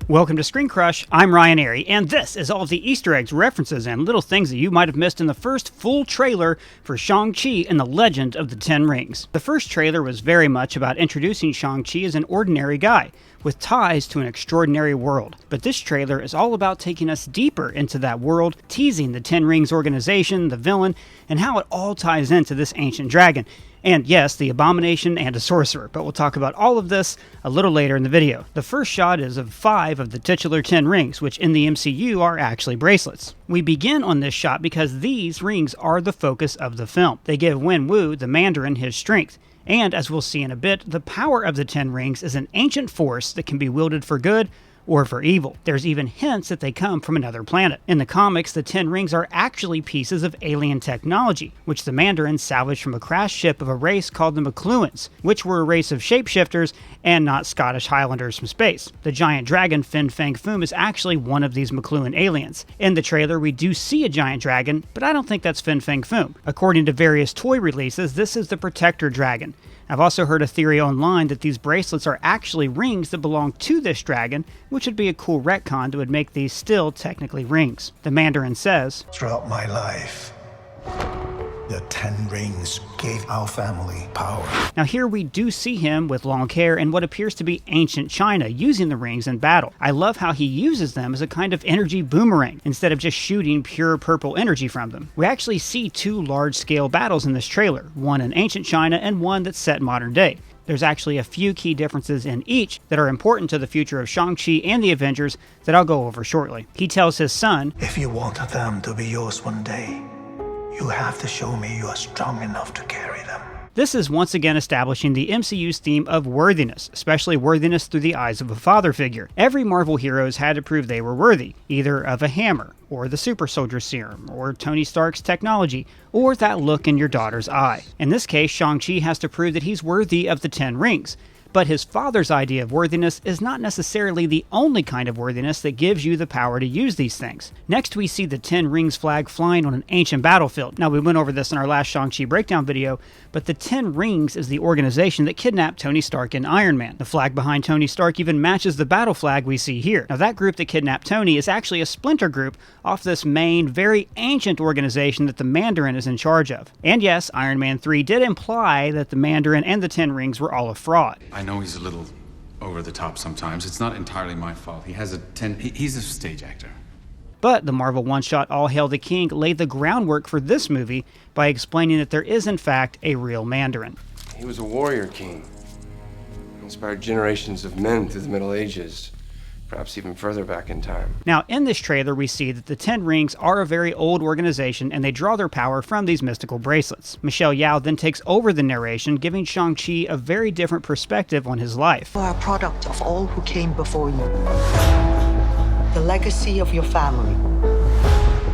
Welcome to ScreenCrush, I'm Ryan Arey, and this is all of the Easter eggs, references, and little things that you might have missed in the first full trailer for Shang Chi and the Legend of the Ten Rings. The first trailer was very much about introducing Shang Chi as an ordinary guy, with ties to an extraordinary world. But this trailer is all about taking us deeper into that world, teasing the Ten Rings organization, the villain, and how it all ties into this ancient dragon. And yes, the Abomination and a Sorcerer, but we'll talk about all of this a little later in the video. The first shot is of 5 of the titular 10 rings, which in the MCU are actually bracelets. We begin on this shot because these rings are the focus of the film. They give Wenwu, the Mandarin, his strength. And as we'll see in a bit, the power of the 10 rings is an ancient force that can be wielded for good or for evil. There's even hints that they come from another planet. In the comics, the 10 rings are actually pieces of alien technology, which the Mandarin salvaged from a crashed ship of a race called the McLuhans, which were a race of shapeshifters and not Scottish Highlanders from space. The giant dragon Fin Fang Foom is actually one of these McLuhan aliens. In the trailer, we do see a giant dragon, but I don't think that's Fin Fang Foom. According to various toy releases, this is the Protector Dragon. I've also heard a theory online that these bracelets are actually rings that belong to this dragon, which would be a cool retcon that would make these still technically rings. The Mandarin says, "Throughout my life, the 10 rings gave our family power." Now here we do see him with long hair and what appears to be ancient China using the rings in battle. I love how he uses them as a kind of energy boomerang instead of just shooting pure purple energy from them. We actually see 2 large-scale battles in this trailer, one in ancient China and one that's set modern day. There's actually a few key differences in each that are important to the future of Shang-Chi and the Avengers that I'll go over shortly. He tells his son, "If you want them to be yours one day, you have to show me you are strong enough to carry them." This is once again establishing the MCU's theme of worthiness, especially worthiness through the eyes of a father figure. Every Marvel heroes had to prove they were worthy, either of a hammer, or the super soldier serum, or Tony Stark's technology, or that look in your daughter's eye. In this case, Shang-Chi has to prove that he's worthy of the 10 rings. But his father's idea of worthiness is not necessarily the only kind of worthiness that gives you the power to use these things. Next, we see the 10 Rings flag flying on an ancient battlefield. Now, we went over this in our last Shang-Chi breakdown video, but the 10 Rings is the organization that kidnapped Tony Stark and Iron Man. The flag behind Tony Stark even matches the battle flag we see here. Now, that group that kidnapped Tony is actually a splinter group off this main, very ancient organization that the Mandarin is in charge of. And yes, Iron Man 3 did imply that the Mandarin and the 10 Rings were all a fraud. I know he's a little over the top sometimes. It's not entirely my fault. He's a stage actor. But the Marvel one-shot All Hail the King laid the groundwork for this movie by explaining that there is in fact a real Mandarin. He was a warrior king. He inspired generations of men through the Middle Ages, perhaps even further back in time. Now, in this trailer, we see that the 10 Rings are a very old organization and they draw their power from these mystical bracelets. Michelle Yeoh then takes over the narration, giving Shang-Chi a very different perspective on his life. You are a product of all who came before you. The legacy of your family.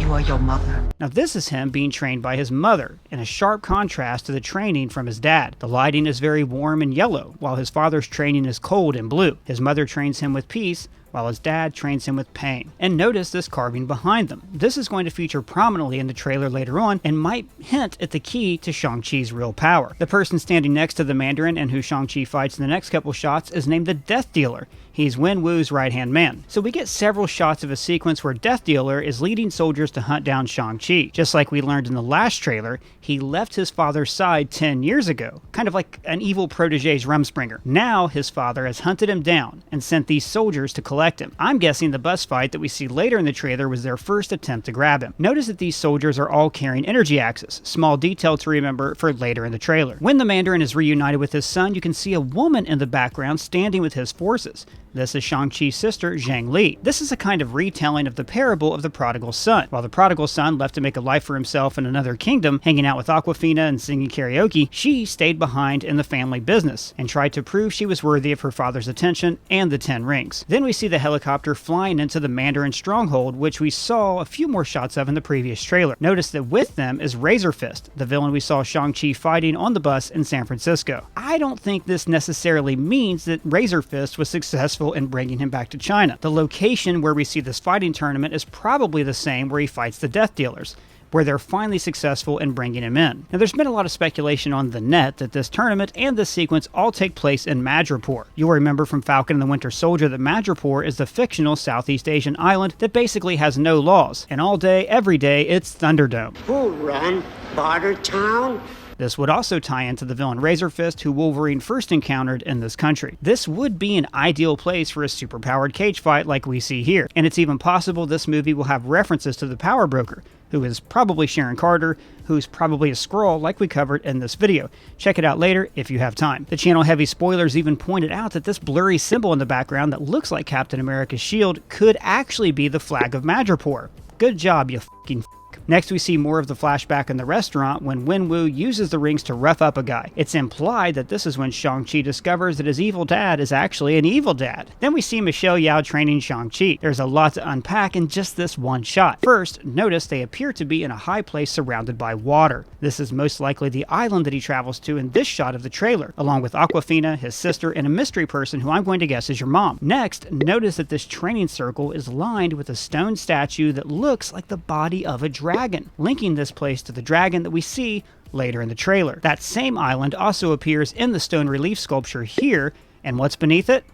You are your mother. Now this is him being trained by his mother, in a sharp contrast to the training from his dad. The lighting is very warm and yellow, while his father's training is cold and blue. His mother trains him with peace, while his dad trains him with pain. And notice this carving behind them. This is going to feature prominently in the trailer later on and might hint at the key to Shang-Chi's real power. The person standing next to the Mandarin and who Shang-Chi fights in the next couple shots is named the Death Dealer. He's Wenwu's right-hand man. So we get several shots of a sequence where Death Dealer is leading soldiers to hunt down Shang-Chi. Just like we learned in the last trailer, he left his father's side 10 years ago, kind of like an evil protege's Rumspringer. Now his father has hunted him down and sent these soldiers to collect him. I'm guessing the bus fight that we see later in the trailer was their first attempt to grab him. Notice that these soldiers are all carrying energy axes, small detail to remember for later in the trailer. When the Mandarin is reunited with his son, you can see a woman in the background standing with his forces. This is Shang-Chi's sister, Zhang Li. This is a kind of retelling of the parable of the prodigal son. While the prodigal son left to make a life for himself in another kingdom, hanging out with Awkwafina and singing karaoke, she stayed behind in the family business and tried to prove she was worthy of her father's attention and the 10 rings. Then we see the helicopter flying into the Mandarin stronghold, which we saw a few more shots of in the previous trailer. Notice that with them is Razor Fist, the villain we saw Shang-Chi fighting on the bus in San Francisco. I don't think this necessarily means that Razor Fist was successful in bringing him back to China. The location where we see this fighting tournament is probably the same where he fights the Death Dealers. where they're finally successful in bringing him in. Now, there's been a lot of speculation on the net that this tournament and this sequence all take place in Madripoor. You'll remember from Falcon and the Winter Soldier that Madripoor is the fictional Southeast Asian island that basically has no laws, and all day, every day, it's Thunderdome. Who run Barter Town? This would also tie into the villain Razor Fist, who Wolverine first encountered in this country. This would be an ideal place for a superpowered cage fight like we see here, and it's even possible this movie will have references to the Power Broker, who is probably Sharon Carter, who's probably a Skrull like we covered in this video. Check it out later if you have time. The channel heavy spoilers even pointed out that this blurry symbol in the background that looks like Captain America's shield could actually be the flag of Madripoor. Good job, you fucking f***. Next, we see more of the flashback in the restaurant when Wenwu uses the rings to rough up a guy. It's implied that this is when Shang-Chi discovers that his evil dad is actually an evil dad. Then we see Michelle Yeoh training Shang-Chi. There's a lot to unpack in just this one shot. First, notice they appear to be in a high place surrounded by water. This is most likely the island that he travels to in this shot of the trailer, along with Awkwafina, his sister, and a mystery person who I'm going to guess is your mom. Next, notice that this training circle is lined with a stone statue that looks like the body of a dragon, linking this place to the dragon that we see later in the trailer. That same island also appears in the stone relief sculpture here, and what's beneath it?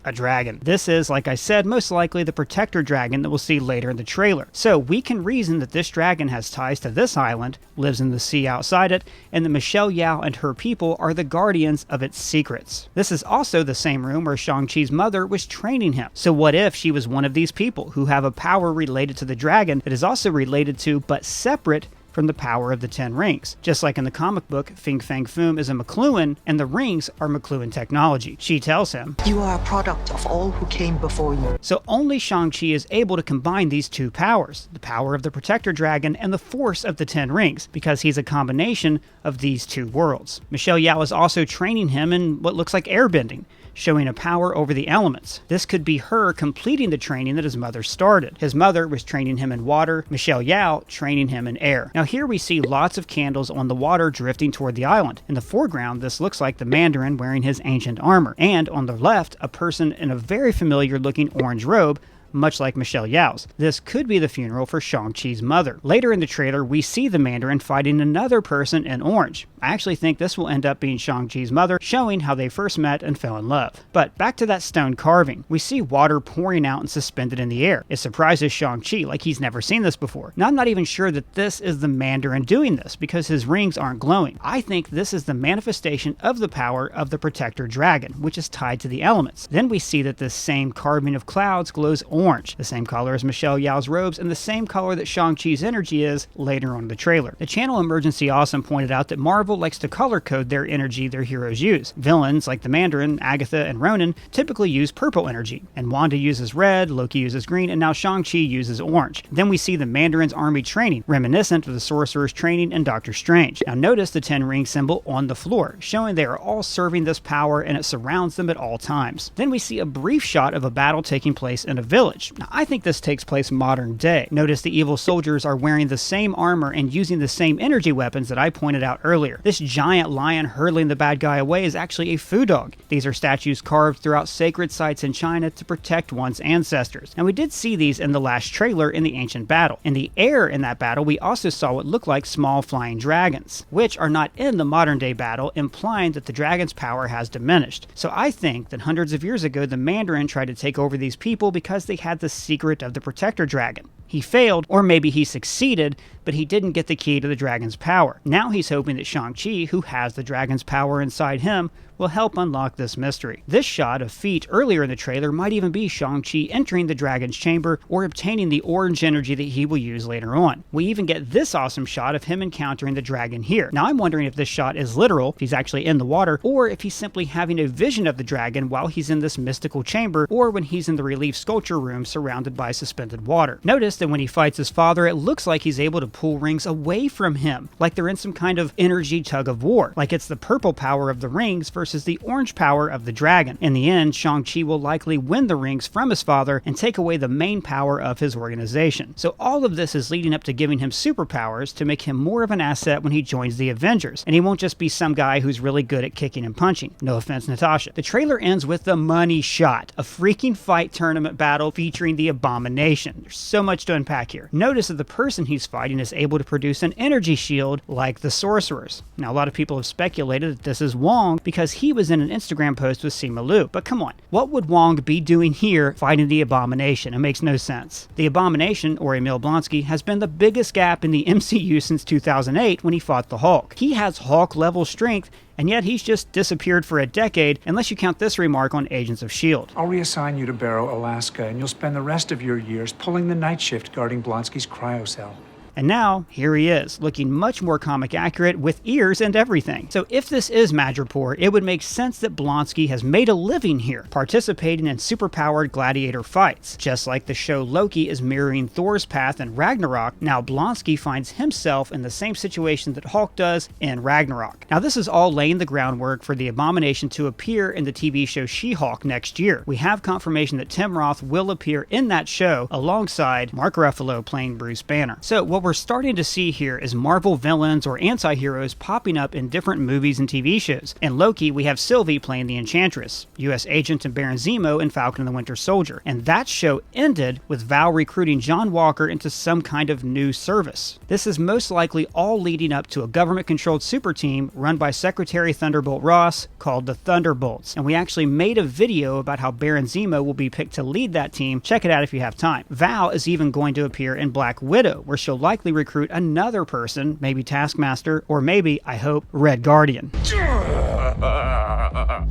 A dragon. This is, like I said, most likely the protector dragon that we'll see later in the trailer. So we can reason that this dragon has ties to this island, lives in the sea outside it, and that Michelle Yeoh and her people are the guardians of its secrets. This is also the same room where Shang-Chi's mother was training him. So what if she was one of these people who have a power related to the dragon that is also related to, but separate from the power of the 10 rings. Just like in the comic book, Fin Fang Foom is a McLuhan, and the rings are McLuhan technology. She tells him, You are a product of all who came before you. So only Shang-Chi is able to combine these two powers, the power of the Protector Dragon and the force of the 10 rings, because he's a combination of these two worlds. Michelle Yeoh is also training him in what looks like airbending, showing a power over the elements. This could be her completing the training that his mother started. His mother was training him in water, Michelle Yeoh training him in air. Now here we see lots of candles on the water drifting toward the island. In the foreground, this looks like the Mandarin wearing his ancient armor, and on the left, a person in a very familiar looking orange robe, much like Michelle Yeoh's. This could be the funeral for Shang-Chi's mother. Later in the trailer, we see the Mandarin fighting another person in orange. I actually think this will end up being Shang-Chi's mother, showing how they first met and fell in love. But back to that stone carving. We see water pouring out and suspended in the air. It surprises Shang-Chi like he's never seen this before. Now, I'm not even sure that this is the Mandarin doing this because his rings aren't glowing. I think this is the manifestation of the power of the Protector Dragon, which is tied to the elements. Then we see that this same carving of clouds glows orange, the same color as Michelle Yeoh's robes and the same color that Shang-Chi's energy is later on in the trailer. The channel Emergency Awesome pointed out that Marvel likes to color code their energy their heroes use. Villains like the Mandarin, Agatha, and Ronan typically use purple energy, and Wanda uses red, Loki uses green, and now Shang-Chi uses orange. Then we see the Mandarin's army training, reminiscent of the Sorcerer's training in Doctor Strange. Now notice the 10 ring symbol on the floor, showing they are all serving this power and it surrounds them at all times. Then we see a brief shot of a battle taking place in a village. Now I think this takes place modern day. Notice the evil soldiers are wearing the same armor and using the same energy weapons that I pointed out earlier. This giant lion hurtling the bad guy away is actually a foo dog. These are statues carved throughout sacred sites in China to protect one's ancestors. And we did see these in the last trailer in the ancient battle. In the air in that battle, we also saw what looked like small flying dragons, which are not in the modern day battle, implying that the dragon's power has diminished. So I think that hundreds of years ago, the Mandarin tried to take over these people because they had the secret of the Protector Dragon. He failed, or maybe he succeeded, but he didn't get the key to the dragon's power. Now he's hoping that Shang-Chi, who has the dragon's power inside him, will help unlock this mystery. This shot of feet earlier in the trailer might even be Shang-Chi entering the dragon's chamber or obtaining the orange energy that he will use later on. We even get this awesome shot of him encountering the dragon here. Now I'm wondering if this shot is literal, if he's actually in the water, or if he's simply having a vision of the dragon while he's in this mystical chamber, or when he's in the relief sculpture room surrounded by suspended water. Notice that when he fights his father, it looks like he's able to pull rings away from him, like they're in some kind of energy tug of war, like it's the purple power of the rings versus the orange power of the dragon. In the end, Shang-Chi will likely win the rings from his father and take away the main power of his organization. So all of this is leading up to giving him superpowers to make him more of an asset when he joins the Avengers, and he won't just be some guy who's really good at kicking and punching. No offense, Natasha. The trailer ends with the money shot, a freaking fight tournament battle featuring the Abomination. There's so much much to unpack here. Notice that the person he's fighting is able to produce an energy shield like the Sorcerers. Now, a lot of people have speculated that this is Wong because he was in an Instagram post with Simu Liu. But come on, what would Wong be doing here fighting the Abomination? It makes no sense. The Abomination, or Emil Blonsky, has been the biggest gap in the MCU since 2008 when he fought the Hulk. He has Hulk-level strength, and yet he's just disappeared for a decade, unless you count this remark on Agents of S.H.I.E.L.D. I'll reassign you to Barrow, Alaska, and you'll spend the rest of your years pulling the night shift guarding Blonsky's cryocell. And now, here he is, looking much more comic accurate with ears and everything. So if this is Madripoor, it would make sense that Blonsky has made a living here, participating in superpowered gladiator fights. Just like the show Loki is mirroring Thor's path in Ragnarok, now Blonsky finds himself in the same situation that Hulk does in Ragnarok. Now this is all laying the groundwork for the Abomination to appear in the TV show She-Hulk next year. We have confirmation that Tim Roth will appear in that show alongside Mark Ruffalo playing Bruce Banner. So what we're starting to see here is Marvel villains or anti-heroes popping up in different movies and TV shows. In Loki, we have Sylvie playing the Enchantress, U.S. Agent and Baron Zemo in Falcon and the Winter Soldier. And that show ended with Val recruiting John Walker into some kind of new service. This is most likely all leading up to a government-controlled super team run by Secretary Thunderbolt Ross called the Thunderbolts. And we actually made a video about how Baron Zemo will be picked to lead that team. Check it out if you have time. Val is even going to appear in Black Widow, where she'll likely recruit another person, maybe Taskmaster, or maybe, I hope, Red Guardian.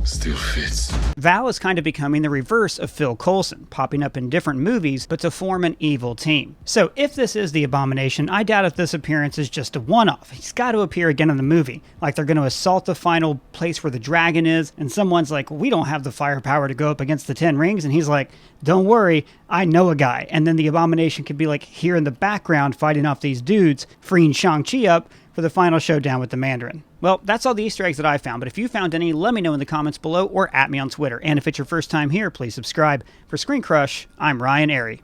Still fits. Val is kind of becoming the reverse of Phil Coulson, popping up in different movies, but to form an evil team. So if this is the Abomination, I doubt if this appearance is just a one-off. He's got to appear again in the movie, like they're going to assault the final place where the dragon is, and someone's like, we don't have the firepower to go up against the 10 rings, and he's like, don't worry, I know a guy. And then the Abomination could be like here in the background fighting off these dudes, freeing Shang Chi up for the final showdown with the Mandarin. Well, that's all the Easter eggs that I found, but if you found any, let me know in the comments below or at me on Twitter. And if it's your first time here, please subscribe. For ScreenCrush, I'm Ryan Arey.